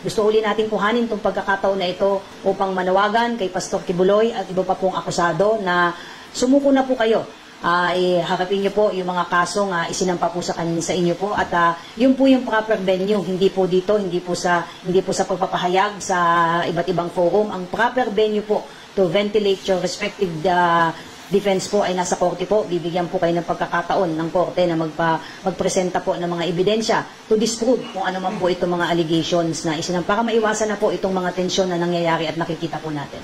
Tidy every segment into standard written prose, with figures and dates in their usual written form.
Gusto uli natin kuhanin itong pagkakataon na ito upang manawagan kay Pastor Kibuloy at iba pa pong akusado na sumuko na po kayo. Harapin niyo po yung mga kasong isinampa po sa inyo po at yun po yung proper venue, hindi po dito, hindi po sa pagpapahayag sa iba't ibang forum. Ang proper venue po to ventilate your respective defense po ay nasa korte po. Bibigyan po kayo ng pagkakataon ng korte na magpresenta po ng mga ebidensya to disprove kung ano man po itong mga allegations na isinampa para maiwasan na po itong mga tensyon na nangyayari at nakikita po natin.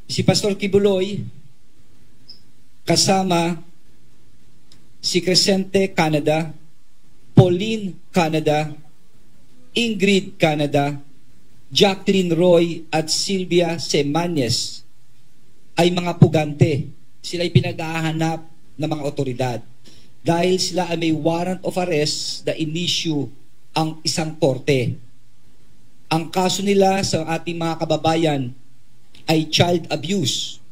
Si Pastor Kibuloy kasama si Crescente Canada, Pauline Canada, Ingrid Canada, Jacqueline Roy at Sylvia Semanes ay mga pugante. Sila ay pinag-ahanap ng mga otoridad dahil sila ay may warrant of arrest na in-issue ang isang korte. Ang kaso nila sa ating mga kababayan ay child abuse,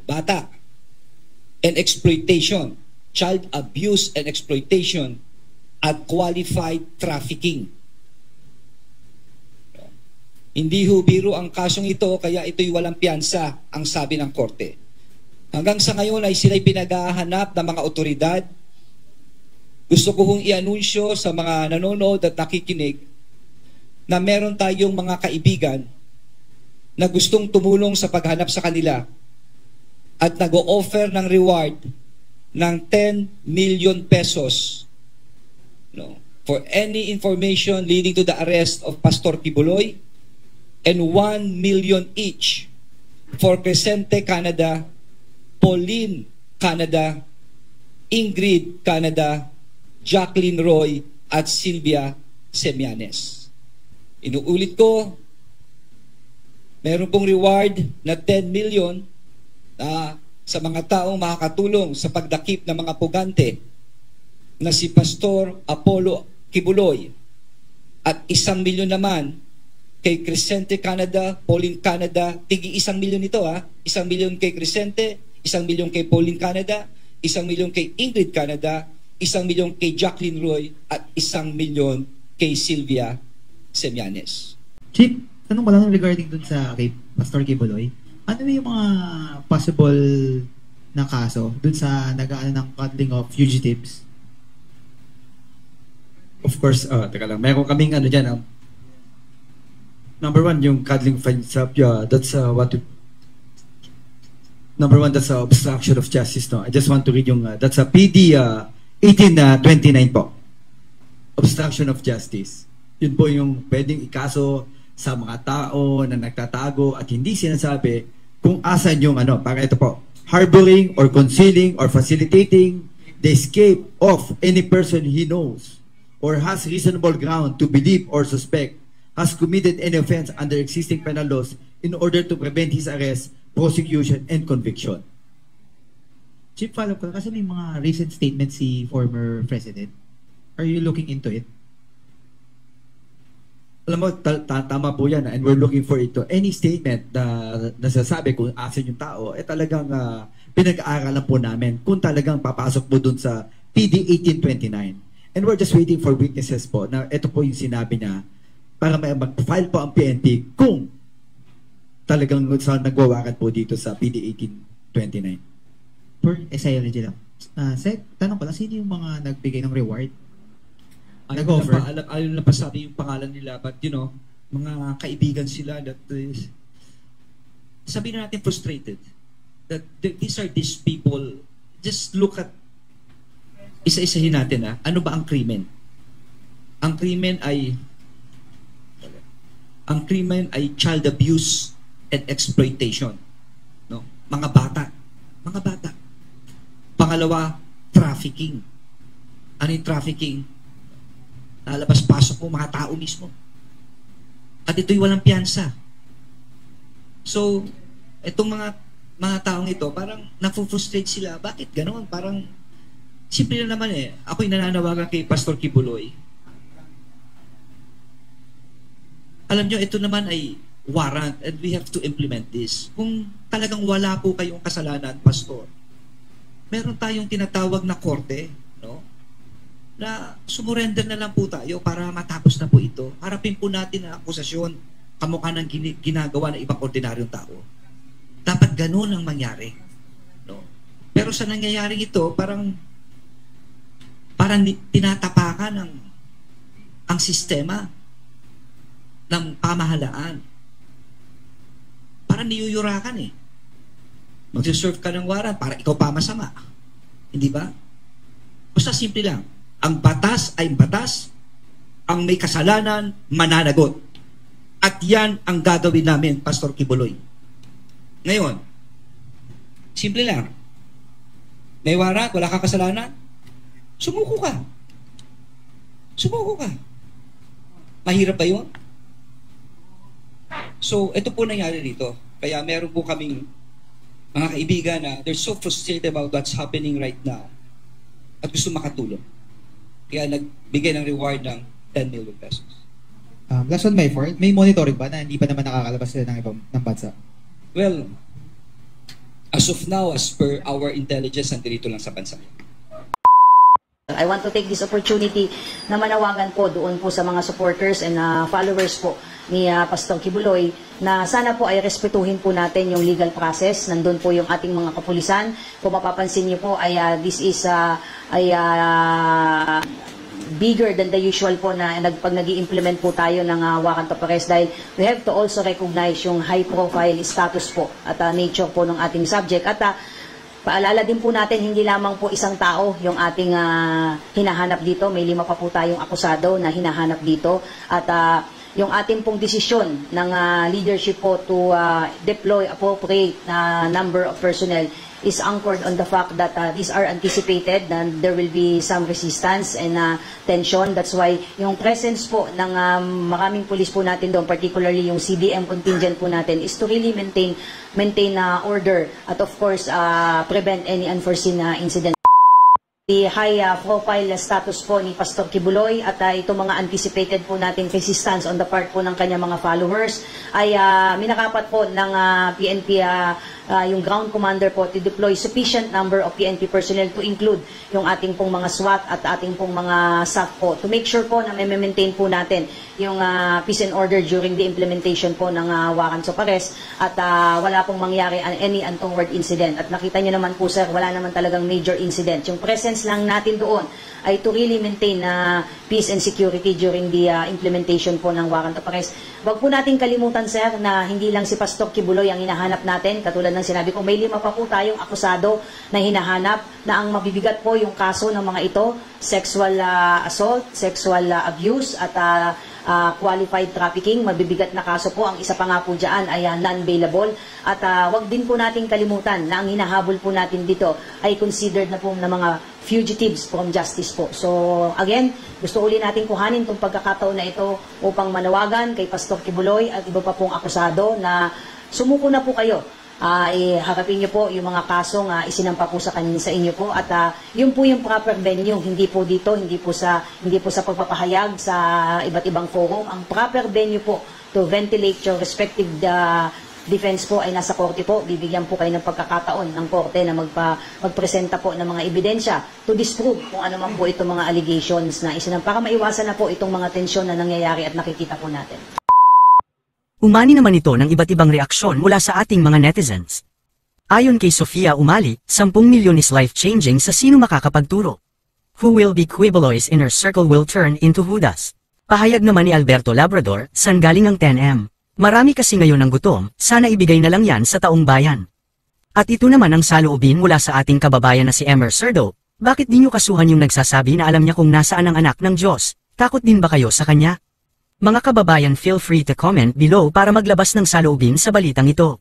bata, and exploitation, child abuse and exploitation, at qualified trafficking. Hindi ho biro ang kasong ito, kaya ito'y walang piyansa, ang sabi ng korte. Hanggang sa ngayon ay sila'y pinaghahanap ng mga otoridad. Gusto ko hong i-anunsyo sa mga nanonood at nakikinig na meron tayong mga kaibigan na gustong tumulong sa paghanap sa kanila at nag-o-offer ng reward ng 10 million pesos for any information leading to the arrest of Pastor Kibuloy, and 1 million each for Crescente Canada, Pauline Canada, Ingrid Canada, Jacqueline Roy, at Sylvia Semanes. Inuulit ko, meron pong reward na 10 million sa mga taong makakatulong sa pagdakip ng mga pugante na si Pastor Apollo Kibuloy, at 1 milyon naman kay Crescente Canada, Pauline Canada, tigi 1 milyon ito 1 milyon kay Crescente, 1 milyon kay Pauline Canada, 1 milyon kay Ingrid Canada, 1 milyon kay Jacqueline Roy, at 1 milyon kay Sylvia Semanes. Chief, tanong ko lang regarding dun sa kay Pastor Kibuloy, ano yung mga possible na kaso dun sa nag-aano ng cuddling of fugitives? Of course, teka lang, meron kaming ano dyan, number one, yung cuddling finds up, that's number one, that's obstruction of justice. No? I just want to read yung, that's a PD 1829 po. Obstruction of justice. Yun po yung pwedeng ikaso sa mga tao na nagtatago at hindi sinasabi kung asan yung para ito po, harboring or concealing or facilitating the escape of any person he knows or has reasonable ground to believe or suspect has committed any offense under existing penal laws in order to prevent his arrest, prosecution, and conviction. Chief, follow ko kasi may mga recent statements si former president. Are you looking into it? Alam mo, tama po yan, and we're looking for it. Any statement na nasasabi kung asan yung tao, talagang pinag-aaralan po namin kung talagang papasok po dun sa PD 1829. And we're just waiting for witnesses po na ito po yung sinabi niya para may mag-file po ang PNP kung talagang nagwawakat po dito sa PD 1829. For SILG lang. Seth, tanong ko lang, sino yung mga nagbigay ng reward? Nag-offer? Ayaw na pasabi yung pangalan nila, but mga kaibigan sila that sabihin natin frustrated. That these people, just look at, isa-isahin natin ano ba ang krimen? Ang krimen ay child abuse and exploitation. No? Mga bata. Pangalawa, trafficking. Ano yung trafficking? Lalabas-pasok mo mga tao mismo. At ito'y walang piyansa. So, itong mga taong ito, parang nafu-frustrate sila. Bakit ganoon? Parang, simple na naman ako'y nananawagan kay Pastor Kibuloy. Alam nyo, ito naman ay warrant and we have to implement this. Kung talagang wala po kayong kasalanan, Pastor, meron tayong tinatawag na korte, no? na sumurrender na lang po tayo para matapos na po ito. Harapin po natin ang akusasyon kamukha ng ginagawa ng ibang ordinaryong tao. Dapat ganun ang mangyari. No? Pero sa nangyayari ito, parang tinatapakan ang sistema ng pamahalaan. Parang niyuyurakan eh. Magsiserve ka ng warrant para ikaw pa masama. Hindi ba? Basta simple lang. Ang batas ay batas. Ang may kasalanan, mananagot. At yan ang gagawin namin, Pastor Kibuloy. Ngayon, simple lang. May warrant, wala kang kasalanan, sumuko ka. Sumuko ka. Mahirap ba yun? So, ito po nangyari dito. Kaya meron po kaming mga kaibigan na they're so frustrated about what's happening right now at gusto makatulong. Kaya nagbigay ng reward ng 10 million pesos. Last one, may monitoring ba na hindi pa naman nakakalabas sila ng ibang ng bansa? Well, as of now, as per our intelligence, nandito lang sa bansa. I want to take this opportunity na manawagan po doon po sa mga supporters and followers po ni Pastor Kibuloy na sana po ay respetuhin po natin yung legal process. Nandun po yung ating mga kapulisan. Kung mapapansin niyo po ay this is bigger than the usual po na pag nag-i-implement po tayo ng warrant of arrest dahil we have to also recognize yung high profile status po at nature po ng ating subject. At paalala din po natin, hindi lamang po isang tao yung ating hinahanap dito. May 5 pa po tayong akusado na hinahanap dito. At yung ating pong desisyon ng leadership po to deploy appropriate number of personnel is anchored on the fact that these are anticipated and there will be some resistance and tension. That's why yung presence po ng maraming pulis po natin doon, particularly yung CBM contingent po natin, is to really maintain order at of course prevent any unforeseen incident. The high profile status po ni Pastor Kibuloy at itong mga anticipated po natin resistance on the part po ng kanyang mga followers ay minakapat po ng PNP yung ground commander po to deploy sufficient number of PNP personnel to include yung ating pong mga SWAT at ating pong mga SAF po to make sure po na may maintain po natin yung peace and order during the implementation po ng warrants of arrest at wala pong mangyari any untoward incident. At nakita nyo naman po sir, wala naman talagang major incident. Yung presence lang natin doon ay to really maintain peace and security during the implementation po ng warrant of arrest. Wag po natin kalimutan sir na hindi lang si Pastor Kibuloy ang hinahanap natin. Katulad ng sinabi ko, may 5 pa po tayong akusado na hinahanap na ang mabibigat po yung kaso ng mga ito, sexual assault, sexual abuse at qualified trafficking. Mabibigat na kaso po. Ang isa pa nga po dyan ay non-bailable. At wag din po natin kalimutan na ang hinahabol po natin dito ay considered na po na mga fugitives from justice po. So again, gusto uli natin kuhanin itong pagkakataon na ito upang manawagan kay Pastor Kibuloy at iba pa pong akusado na sumuko na po kayo. Harapin niyo po yung mga kasong isinampa po sa inyo po at yun po yung proper venue, hindi po dito, hindi po sa pagpapahayag sa iba't ibang forum. Ang proper venue po to ventilate your respective defense po ay nasa korte po. Bibigyan po kayo ng pagkakataon ng korte na magpresenta po ng mga ebidensya to disprove kung ano man po itong mga allegations na isinampa para maiwasan na po itong mga tensyon na nangyayari at nakikita po natin. Umani naman ito ng iba't ibang reaksyon mula sa ating mga netizens. Ayon kay Sofia Umali, 10 milyon is life-changing sa sino makakapagturo. Who will be Kibuloy's inner circle will turn into Judas. Pahayag naman ni Alberto Labrador, saan galing ang 10M? Marami kasi ngayon ng gutom, sana ibigay na lang yan sa taong bayan. At ito naman ang saloobin mula sa ating kababayan na si Emer Cerdo, bakit di nyo kasuhan yung nagsasabi na alam niya kung nasaan ang anak ng Diyos? Takot din ba kayo sa kanya? Mga kababayan, feel free to comment below para maglabas ng saloobin sa balitang ito.